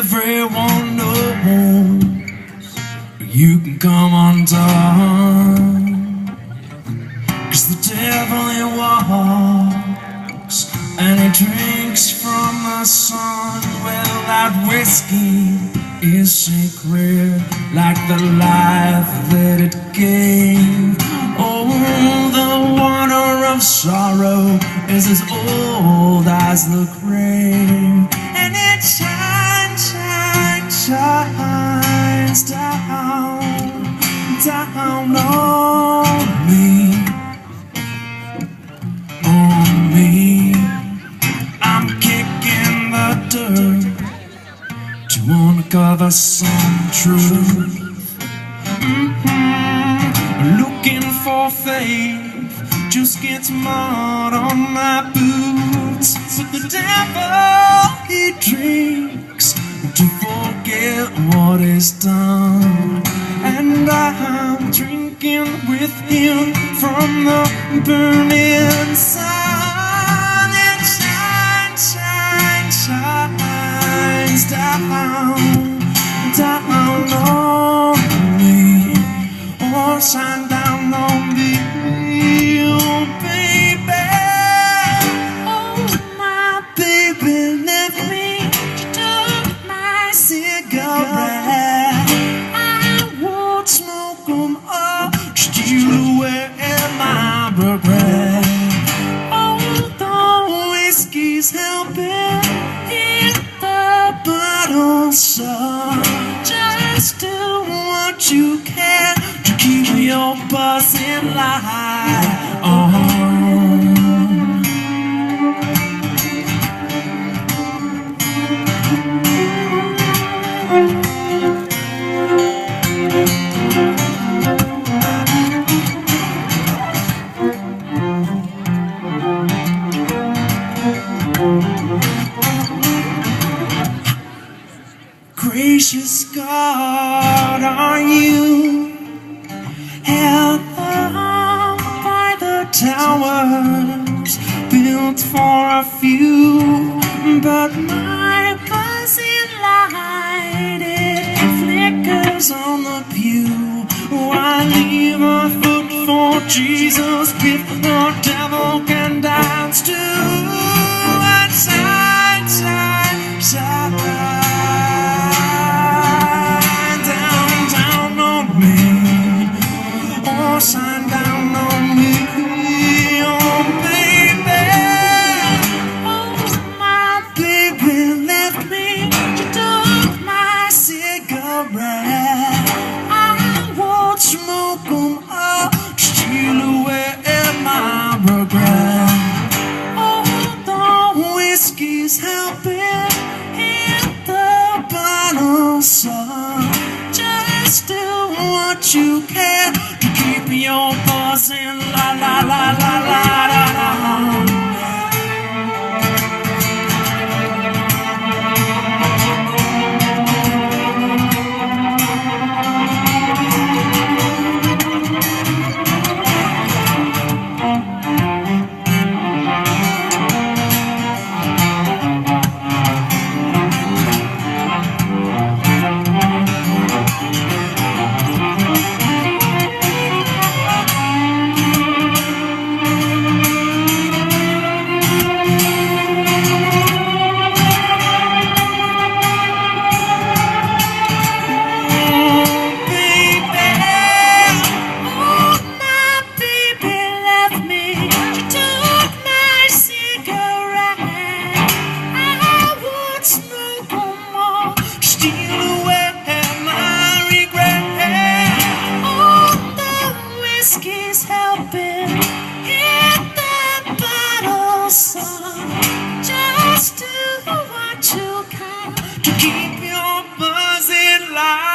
everyone knows you can come undone. 'Cause the devil he walks and he drinks from the sun. Well, that whiskey is sacred, like the life that it gave. Oh, the water of sorrow is as old as the grave, and it shines, shines, shines down, down on me, on me. I'm kicking the dirt to uncover some truth. Looking for faith just gets mud on my boots. So the devil, he drinks to forget what is done, and I'm drinking with him from the burning sun. It shines, shines, shines down, down on me, or shine down on me, oh baby. Oh, my baby left me, she took my cigarette. I won't smoke 'em all, steal away my regret. Oh, the whiskey's helping, hit the bottle, so just do what you can to keep your buzzing light on. Gracious God, are you held up by the towers built for a few? But my buzzing light, it flickers on the pew. Oh, I leave a foot for Jesus if the devil can dance too. And shine, shine, shine down, down on me, or shine down on me, oh baby. Oh, my baby left me, she took my cigarette. I won't smoke 'em all, steal away my regret. Oh, the whiskey's helping, hit the bottle, so just do what you can to keep your buzzing, la la la la la la la. Just do what you can to keep your buzzing light.